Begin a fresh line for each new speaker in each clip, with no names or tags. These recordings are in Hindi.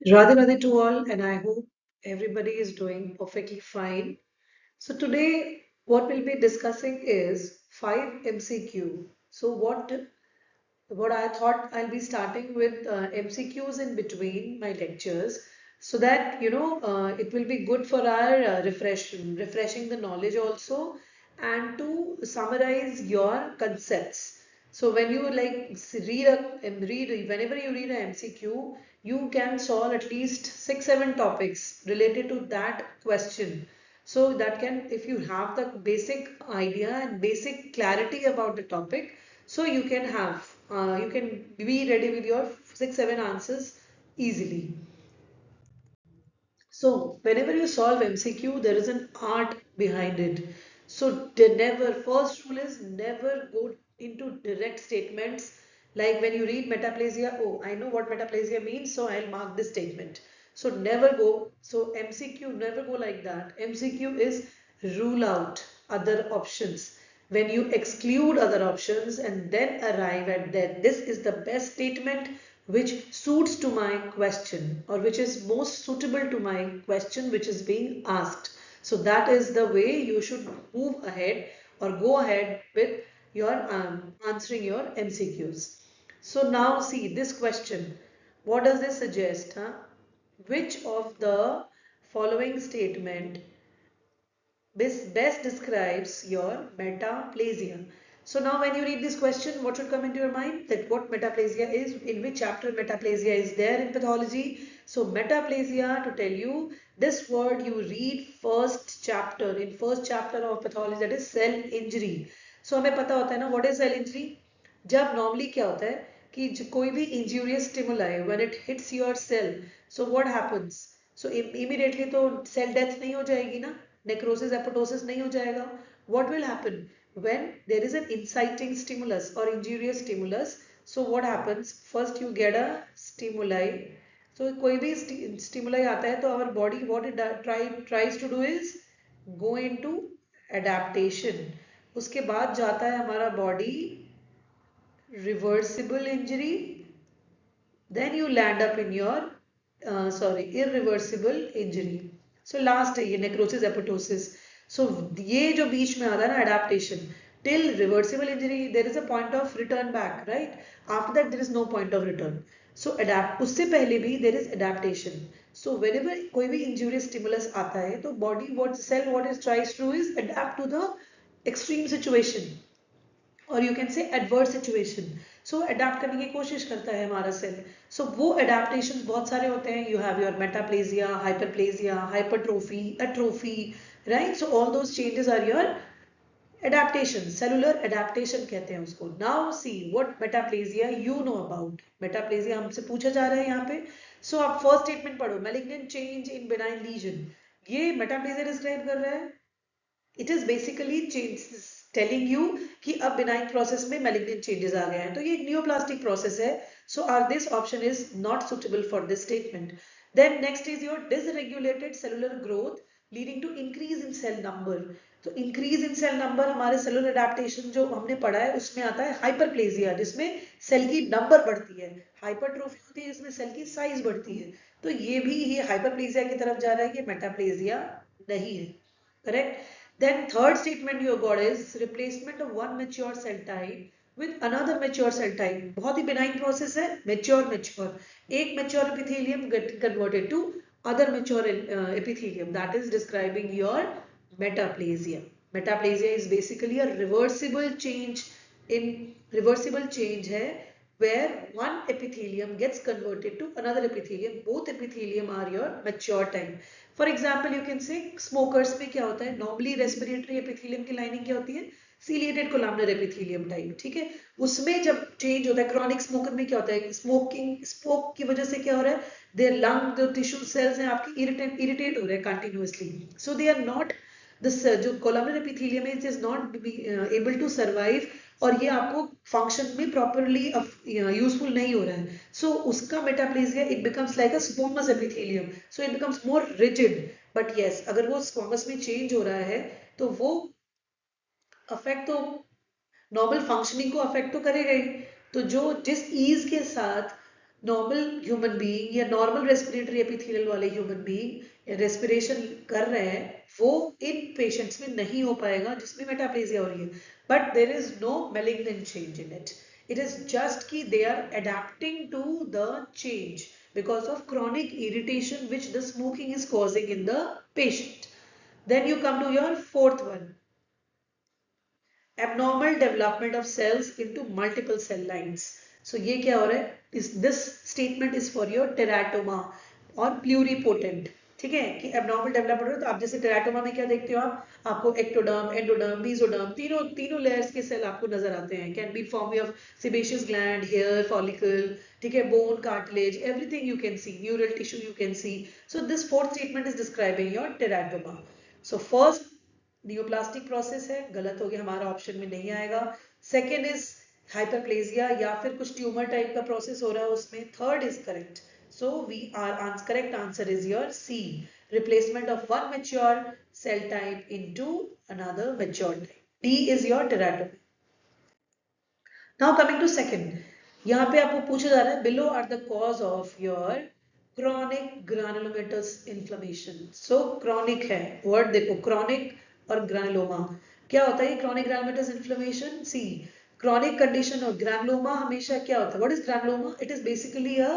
Radhe Radhe to all, and I hope everybody is doing perfectly fine. So, today, what we'll be discussing is 5 MCQ. So, what I thought I'll be starting with MCQs in between my lectures so that it will be good for our refreshing the knowledge also and to summarize your concepts. So when you read whenever you read a MCQ, you can solve at least 6 7 topics related to that question. So that can, if you have the basic idea and basic clarity about the topic, so you can be ready with your 6 7 answers easily. So whenever you solve MCQ, there is an art behind it. So first rule is never go into direct statements. Like when you read metaplasia, oh, I know what metaplasia means, so I'll mark this statement. So never go, so MCQ, never go like that. MCQ is rule out other options. When you exclude other options and then arrive at that, this is the best statement which suits to my question or which is most suitable to my question which is being asked. So that is the way you should move ahead or go ahead with your answering your MCQs. So now see this question. What does this suggest? Which of the following statement this best describes your metaplasia? So now when you read this question, what should come into your mind? That what metaplasia is, in which chapter metaplasia is there in pathology. So metaplasia, to tell you, this word you read first chapter of pathology, that is cell injury. So हमें पता होता है ना what is cell injury? जब normally क्या होता है कि कोई भी injurious stimuli when it hits your cell, so what happens? So immediately तो cell death नहीं हो जाएगी ना, necrosis apoptosis नहीं हो जाएगा. What will happen when there is an inciting stimulus or injurious stimulus? So what happens? First you get a stimuli. So कोई भी stimuli आता है तो our body what it tries to do is go into adaptation. उसके बाद जाता है हमारा body reversible injury, then you land up in your irreversible injury. So last है ये necrosis apoptosis. So ये जो बीच में आता है ना adaptation, till reversible injury there is a point of return back, right? After that there is no point of return. So adapt उससे पहले भी there is adaptation. So whenever कोई भी injurious stimulus आता है तो body what it tries to do is adapt to the extreme situation और you can say adverse situation. So adapt करने की कोशिश करता है हमारा सेल. सो वो अडेप्टेशन बहुत सारे होते हैं. You have your metaplasia, hyperplasia, hypertrophy, atrophy, right. So all those changes are your adaptation, cellular adaptation कहते हैं उसको. Now see what metaplasia you know about. Metaplasia हमसे पूछा जा रहा है यहाँ पे. सो आप फर्स्ट स्टेटमेंट पढ़ो, malignant change in benign lesion. ये मेटाप्लेजिया डिस्क्राइब कर रहा है. It is basically telling you कि अब बिनाइन प्रोसेस में मैलिग्नेंट चेंजेस आ गए हैं, तो ये एक न्यूप्लास्टिक प्रोसेस है. So are this option is not suitable for this statement. Then next is your dysregulated cellular growth leading to increase in cell number. तो इंक्रीज इन सेल नंबर हमारे सेलुलर अडेप्टेशन जो हमने पढ़ा है उसमें आता है हाइपरप्लेजिया जिसमें सेल की नंबर बढ़ती है. हाइपरट्रोफी होती है जिसमें सेल की साइज बढ़ती है. तो ये हाइपरप्लेजिया की तरफ जा रहा है, ये मेटाप्लेजिया नहीं है. Correct? Then third statement you got is replacement of one mature cell type with another mature cell type. बहुत ही benign process है. Mature. एक mature epithelium get converted to other mature epithelium. That is describing your metaplasia. Metaplasia is basically a reversible change है where one epithelium gets converted to another epithelium. Both epithelium are your mature type. For example you can say smokers में क्या होता है, नॉर्मली रेस्पिरेटरी एपिथेलियम की लाइनिंग क्या होती है, सीलिएटेड कोलमनर एपिथेलियम टाइप. ठीक है, उसमें जब चेंज होता है क्रॉनिक स्मोकर में क्या होता है, स्मोक की वजह से क्या हो रहा है, देयर लंग जो टिश्यू सेल्स हैं आपकी इरिटेट हो रहे हैं continuously. So they are not this जो कोलमनर एपिथेलियम है it is not able to survive और ये आपको फंक्शन में प्रॉपरली यूजफुल नहीं हो रहा है. सो उसका metaplasia it becomes like a squamous epithelium. So it becomes more rigid. But yes, अगर वो स्क्वैमस में चेंज हो रहा है तो वो अफेक्ट तो नॉर्मल फंक्शनिंग को अफेक्ट तो करेगा ही. तो जो जिस ईज के साथ नॉर्मल ह्यूमन बीइंग या नॉर्मल रेस्पिरेटरी एपिथेलियल वाले ह्यूमन बीइंग रेस्पिरेशन कर रहे हैं, वो इन पेशेंट्स में नहीं हो पाएगा जिसमें मेटाप्लेजिया हो रही है. But there is no malignant change in it. It is just कि they are adapting to the change because of chronic irritation which the smoking is causing in the patient. Then you come to your fourth one, abnormal development of cells into multiple cell lines. So ये क्या हो रहा है? This statement is for your teratoma और pluripotent. ठीक है कि एबनॉर्मल डेवलपमेंट हो, तो आप जैसे टेराटोमा में क्या देखते हो, आपको एक्टोडर्म, एंडोडर्म, मेसोडर्म, तीनों लेयर्स के सेल आपको नजर आते हैं. Can be form of sebaceous gland, hair follicle, ठीक है, bone, cartilage, everything you can see, neural tissue you can see. So this fourth statement is describing your teratoma. So first neoplastic process है, गलत हो गया, हमारा ऑप्शन में नहीं आएगा. सेकेंड इज हाइपरप्लेजिया या फिर कुछ ट्यूमर टाइप का प्रोसेस हो रहा है उसमें. Third is correct. So we are correct answer is your C, replacement of one mature cell type into another mature type. D is your teratoma. Now coming to second, यहाँ पे आपको पूछा जा रहा है below are the cause of your chronic granulomatous inflammation. So chronic है word, देखो chronic और granuloma क्या होता है. chronic granulomatous inflammation, see chronic condition और granuloma हमेशा क्या होता है. What is granuloma? It is basically a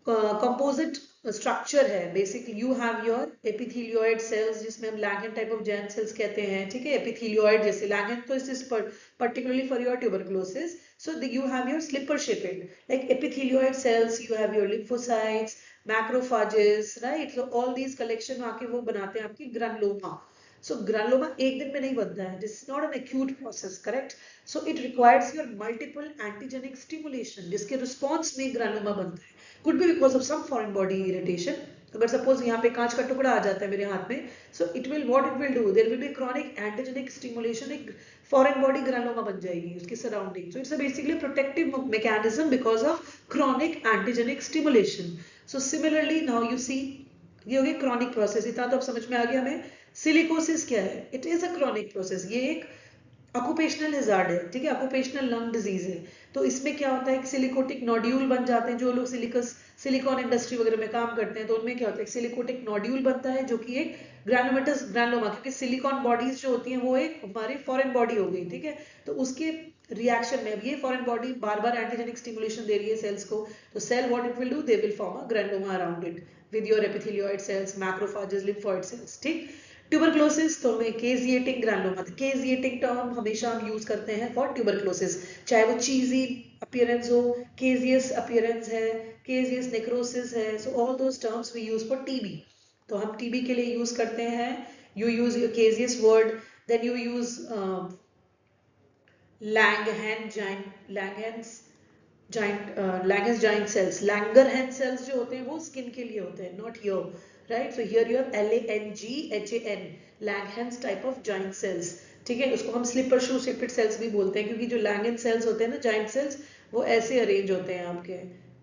composite structure है. Basically you have your epithelioid cells जिसमें हम Langhans type of germ cells कहते हैं. ठीक है, एपिथेलियोइड जैसे लैंगन तो इस particularly for your tuberculosis. So you have your slipper shaped like epithelioid cells, you have your lymphocytes, macrophages, right. So all these collection आके वो बनाते हैं आपकी ग्रानुलोमा. So granuloma एक दिन में नहीं बनता है. This is not an acute process, correct? So it requires your multiple antigenic stimulation जिसके response में granuloma बनता है. Could be because of some foreign body irritation. अगर suppose यहाँ पे कांच का टुकड़ा आ जाता है मेरे हाथ में, so it will do, there will be chronic antigenic stimulation, एक foreign body granuloma बन जाएगी उसकी surrounding. So it's a basically protective mechanism because of chronic antigenic stimulation. So similarly now you see ये हो गई chronic process. इतना तो अब समझ में आ गया हमें. सिलिकोसिस क्या है? It is a chronic process. ये एक ऑक्यूपेशनल हिजार्ड है. ठीक है, ऑक्यूपेशनल लंग डिजीज है. तो इसमें क्या होता है, सिलिकोटिक नोड्यूल बन जाते हैं. जो लोग सिलिकॉन इंडस्ट्री वगैरह में काम करते हैं तो उनमें क्या होता है, सिलिकोटिक नोड्यूल बनता है जो कि एक ग्रैनुलोमेटस ग्रैनुलोमा, क्योंकि सिलिकॉन बॉडीज जो होती हैं वो एक हमारी फॉरेन बॉडी हो गई. ठीक है, तो उसके रिएक्शन में अब ये फॉरेन बॉडी बार बार एंटीजेनिक स्टिमुलेशन दे रही है सेल्स को. तो cell what it will do, they will form a granuloma around it with your epithelioid cells, macrophages, lymphoid cells. ठीक. ट्यूबरक्लोसिस तो हमें केजिएटिंग ग्रैनुलोमा, केजिएटिंग टर्म हमेशा हम यूज करते हैं फॉर ट्यूबरक्लोसिस, चाहे वो चीजी अपीयरेंस हो, केजियस अपीयरेंस है, केजियस नेक्रोसिस है. So all those terms we use for TB. तो हम टीबी के लिए यूज करते हैं, you use your caseous word, then you use Langerhans giant cells. Langerhans cells जो होते हैं वो स्किन के लिए होते हैं, not here, right? So here you have LANGHAN, Langerhans type of giant cells. ठीक है, उसको हम स्लीपर शू शेपेड सेल्स भी बोलते हैं क्योंकि जो लैंगन सेल्स होते हैं ना, जाइंट सेल्स, वो ऐसे अरेंज होते हैं आपके.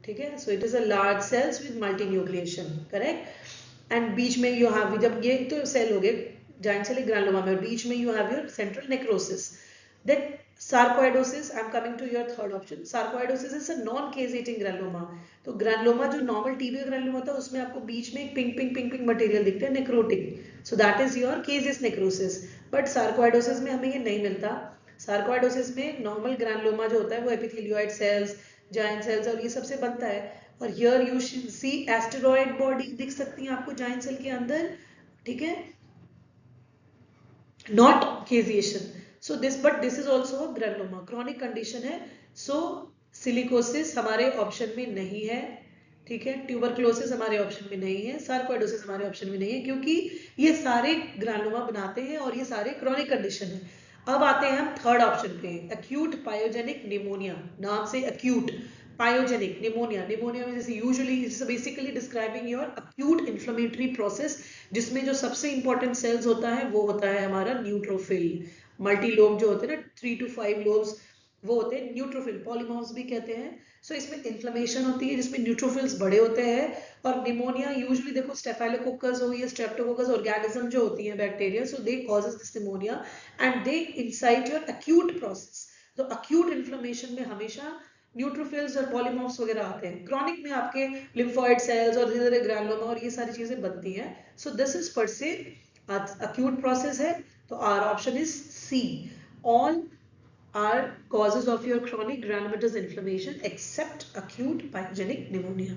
ठीक है, so it is a large cells with multinucleation, correct. And बीच में यू हैव, जब ये तो सेल हो गए जाइंट सेल ग्रैनुलोमा में, और बीच में you have your central necrosis. Then sarcoidosis, I am coming to your third option. Sarcoidosis is a non-caseating granuloma. तो ग्रैनुलोमा जो नॉर्मल टीबी ग्रैनुलोमा होता है उसमें आपको बीच में एक पिंक मटेरियल दिखता है, necrotic. So that is your caseous necrosis. But sarcoidosis में हमें ये नहीं मिलता. सार्कोइडोसिस में नॉर्मल ग्रैनुलोमा जो होता है वो एपिथेलियोइड सेल्स, जाइंट सेल्स और ये सबसे बनता है. और here you see asteroid body दिख सकती है आपको जाइंट सेल के अंदर. ठीक है, not केजिएशन. So this is also a granuloma, chronic condition है. So सिलिकोसिस हमारे ऑप्शन में नहीं है. ठीक है, ट्यूबरक्लोसिस हमारे ऑप्शन में नहीं है, सार्कोइडोसिस हमारे ऑप्शन में नहीं है, क्योंकि ये सारे ग्रैनुलोमा बनाते हैं और ये सारे क्रॉनिक कंडीशन है. अब आते हैं हम थर्ड ऑप्शन पे, एक्यूट पायोजेनिक निमोनिया. नाम से एक्यूट, पायोजेनिक, निमोनिया. निमोनिया में जैसे usually it's basically describing your acute inflammatory process, जिसमें जो सबसे इंपॉर्टेंट सेल्स होता है वो होता है हमारा न्यूट्रोफिल. मल्टी लोब जो होते हैं ना, 3 to 5 लोब्स, वो होते हैं न्यूट्रोफिल, पॉलीमॉर्फ्स भी कहते हैं. सो इसमें इन्फ्लेमेशन होती है जिसमें न्यूट्रोफिल्स बड़े होते हैं. और निमोनिया यूजुअली देखो स्टेफाइलोकोकस हो या स्ट्रेप्टोकोकस ऑर्गेनिज्म जो होती है bacteria, so they causes this pneumonia and they insight your acute process. तो एक्यूट इन्फ्लेमेशन में हमेशा न्यूट्रोफिल्स और पॉलीमॉर्फ्स वगैरह आते हैं। क्रॉनिक में आपके लिम्फोइड सेल्स और धीरे धीरे ग्रैनुलोमा और ये सारी चीजें बनती हैं। सो दिस इज पर से acute process है, तो our option is C. All are causes of your chronic granulomatous inflammation except acute pyogenic pneumonia.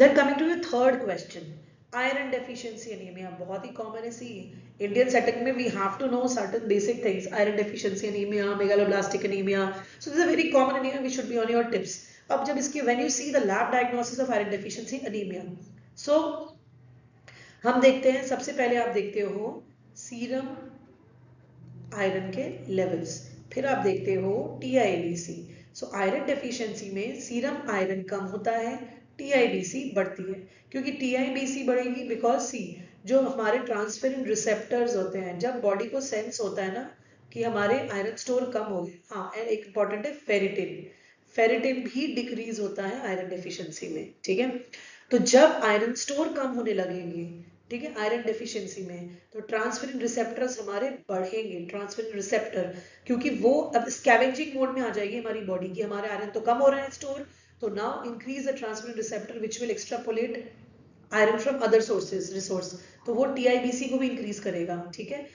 Then coming to your third question, iron deficiency anemia, बहुत ही common है। सी Indian setting में we have to know certain basic things, iron deficiency anemia, megaloblastic anemia, so this is a very common anemia which should be on your tips. अब जब इसकी when you see the lab diagnosis of iron deficiency anemia, so हम देखते हैं सबसे पहले आप देखते हो सीरम आयरन के लेवल्स, फिर आप देखते हो TIBC। सो आयरन डेफिशिएंसी में सीरम आयरन कम होता है, TIBC बढ़ती है। क्योंकि TIBC बढ़ेगी बिकॉज सी जो हमारे ट्रांसफेरिन रिसेप्टर्स होते हैं, जब बॉडी को सेंस होता है ना कि हमारे आयरन स्टोर कम हो गए, हाँ एंड एक इंपॉर्टेंट है फेरिटिन, फेरिटिन भी डिक्रीज होता है आयरन डेफिशिएंसी में, ठीक है। तो जब आयरन स्टोर कम होने लगेंगे, ठीक है, आयरन डेफिशिएंसी में, तो ट्रांसफेरिन रिसेप्टर्स हमारे बढ़ेंगे, ट्रांसफेरिन रिसेप्टर, क्योंकि वो अब स्कैवेंजिंग मोड में आ जाएगी हमारी बॉडी की, हमारे आयरन तो कम हो रहे हैं स्टोर, तो now increase the transferrin receptor which will extrapolate iron from other sources resource, तो वो TIBC को भी इंक्रीज करेगा, ठीक है।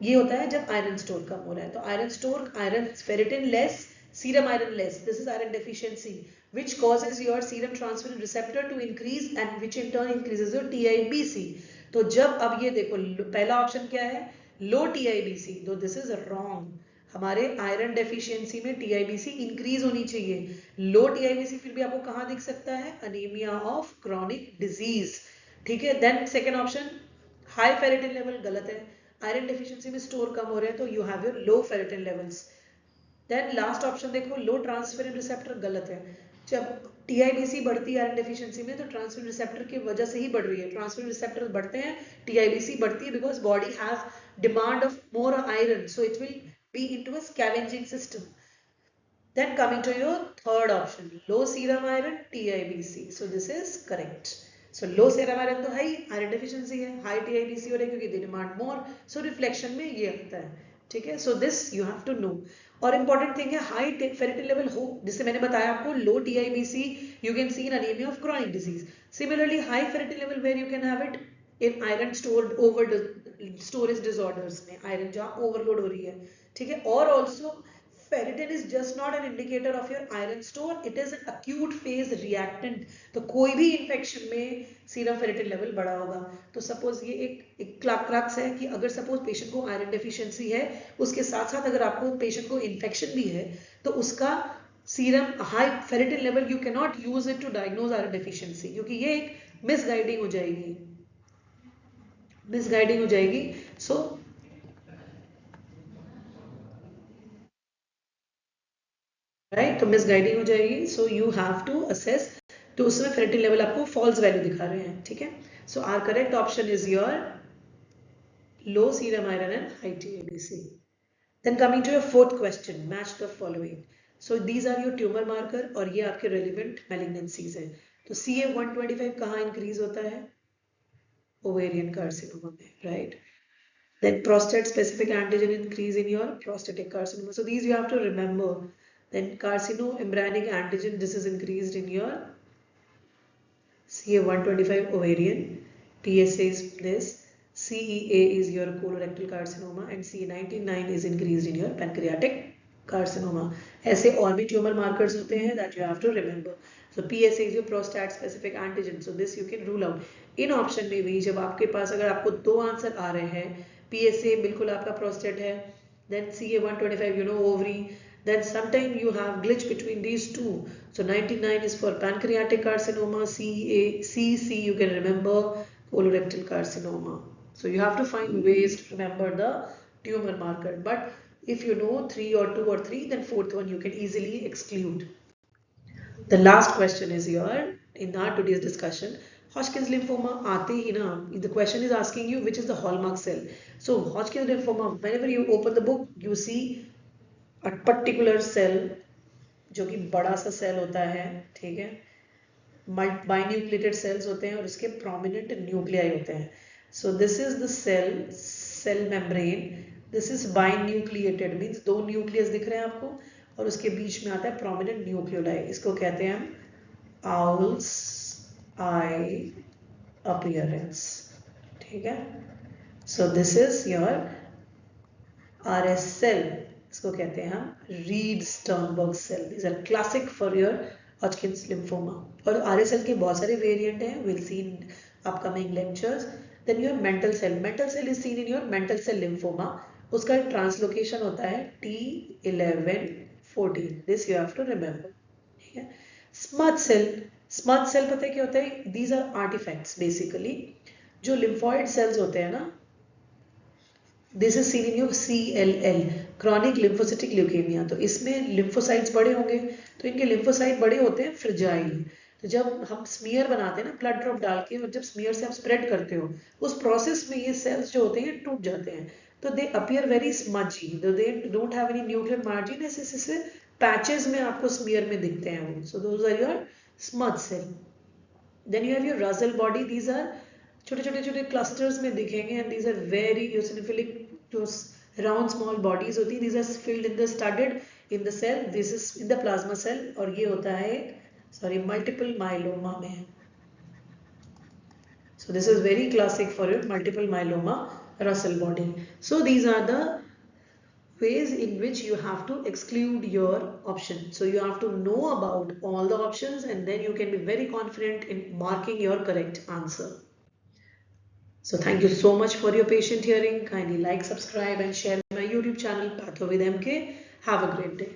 ये होता है जब आयरन स्टोर कम हो रहा है। तो iron store, iron ferritin less, serum iron less, this is iron deficiency which causes your serum transferrin receptor to increase and which in turn increases your TIBC। तो जब अब ये देखो पहला ऑप्शन क्या है, लो TIBC, तो दिस इज रॉन्ग। हमारे आयरन डेफिशिएंसी में TIBC इंक्रीज होनी चाहिए, लो TIBC फिर भी आपको कहाँ दिख सकता है, अनीमिया ऑफ क्रॉनिक डिजीज, ठीक है। Then second option high ferritin level गलत है, आयरन डेफिशिएंसी में स्टोर कम हो रहे हैं तो you have your low ferritin levels. Then last option देखो लो ट्रांसफेरिन रिसेप्टर गलत है, जब TIBC बढ़ती है आयरन डेफिशिएंसी में तो ट्रांसफेरिन रिसेप्टर की वजह से ही बढ़ रही है, ट्रांसफेरिन रिसेप्टर बढ़ते हैं, TIBC बढ़ती है because body have demand of more iron, so it will be into a scavenging system. Then coming to your third option, low serum iron TIBC, so this is correct. So low serum iron तो हाई iron deficiency है, high TIBC हो रहा है क्योंकि they demand more, so reflection में ये आता है, ठीक है। So this you have to know। और important thing है high ferritin level हो, जिससे मैंने बताया आपको low TIBC you can see in anemia of chronic disease। Similarly high ferritin level where you can have it in iron stored over storage disorders में, iron जहाँ overload हो रही है, ठीक है। और also ferritin is just not an indicator of your iron store, it is an acute phase reactant। तो कोई भी इन्फेक्शन में सीरम फेरिटिन लेवल बढ़ा होगा। तो सपोज ये एक क्रक्स है कि अगर सपोज पेशेंट को आयरन डेफिशिएंसी है, उसके साथ साथ अगर आपको पेशेंट को इन्फेक्शन भी है, तो उसका serum high ferritin level you can not use it to diagnose iron deficiency, क्योंकि ये एक मिसगाइडिंग हो जाएगी, मिसगाइडिंग हो जाएगी। सो राइट, तो मिसगाइडिंग हो जाएगी। So you have to assess, तो उसमें फेरिटिन लेवल आपको फॉल्स वैल्यू दिखा रहे हैं, ठीक है। So our correct option is your low serum iron and high TIBC। Then coming to your fourth question, match the following. So these are your tumour marker और ये आपके रेलिवेंट मैलिग्नेंसीज हैं। तो CA-125 कहाँ इंक्रीज होता है, ओवेरियन कार्सिनोमा में, right. Then prostate specific antigen increase in your prostatic carcinoma, so these you have to remember। Then carcinoembryonic antigen, this is increased in your CA-125 ovarian, PSA is this, CEA is your colorectal carcinoma and CA-19-9 is increased in your pancreatic carcinoma। ऐसे और भी ट्यूमर मार्कर्स होते हैं that you have to remember। So PSA is your prostate specific antigen, so this you can rule out। In option में भी जब आपके पास अगर आपको दो आंसर आ रहे हैं, PSA बिल्कुल आपका प्रोस्टेट है, then CA-125 you know ovary, then sometime you have glitch between these two। So 99 is for pancreatic carcinoma, CC you can remember colorectal carcinoma। So you have to find ways to remember the tumor marker, but if you know 3 or 2 or 3, then fourth one you can easily exclude। The last question is your in our today's discussion, Hodgkin's lymphoma आते ही ना, the question is asking you which is the hallmark cell। So Hodgkin's lymphoma, whenever you open the book you see a particular cell जो कि बड़ा सा सेल होता है, ठीक है, बाइन्यूक्लिएटेड सेल्स होते हैं और उसके प्रोमिनेंट न्यूक्लियाई होते हैं। So this is the cell membrane, this is binucleated means दो न्यूक्लियस दिख रहे हैं आपको, और उसके बीच में आता है प्रोमिनेंट न्यूक्लियोलाई, इसको कहते हैं हम आउल्स आई अपीयरेंस, ठीक है। So this is your RS cell, इसको कहते हैं हम Reed Sternberg cell. This are classic for your Hodgkin's lymphoma. और RS सेल के बहुत सारे वेरिएंट हैं, will see in upcoming lectures. Then your mantle cell is seen in your mantle cell lymphoma. उसका ट्रांसलोकेशन होता है T1114, this you have to remember, ठीक है। स्मज सेल पता है क्या होता है? These are artefacts basically. जो लिम्फॉइड सेल्स होते हैं ना, this is seen in your CLL, chronic lymphocytic leukaemia. तो इसमें लिम्फोसाइट्स बड़े होंगे, तो इनके लिम्फोसाइट बड़े होते हैं फ्रेजाइल। तो जब हम स्मीयर बनाते हैं ना ब्लड ड्रॉप डाल के, और जब स्मीयर से आप स्प्रेड करते हो, उस प्रोसेस में ये सेल्स जो होते हैं टूट जाते हैं। तो they appear very smudgy, they don't have any nuclear margin, ऐसे पैचेस में आपको स्मीयर में दिखते हैं वो। So those are your smudge cell. Then you have your Russell body, these are छोटे छोटे छोटे क्लस्टर्स में दिखेंगे, and these are very eosinophilic, जो राउंड स्मॉल बॉडीज होती है, these are filled in the studded in the cell, this is in the plasma cell, और ये होता है सॉरी मल्टीपल माइलोमा में। So this is very classic for your multiple myeloma Russell body. So these are the ways in which you have to exclude your option. So you have to know about all the options, and then you can be very confident in marking your correct answer. So thank you so much for your patient hearing. Kindly like, subscribe and share my YouTube channel Patho with MK. Have a great day.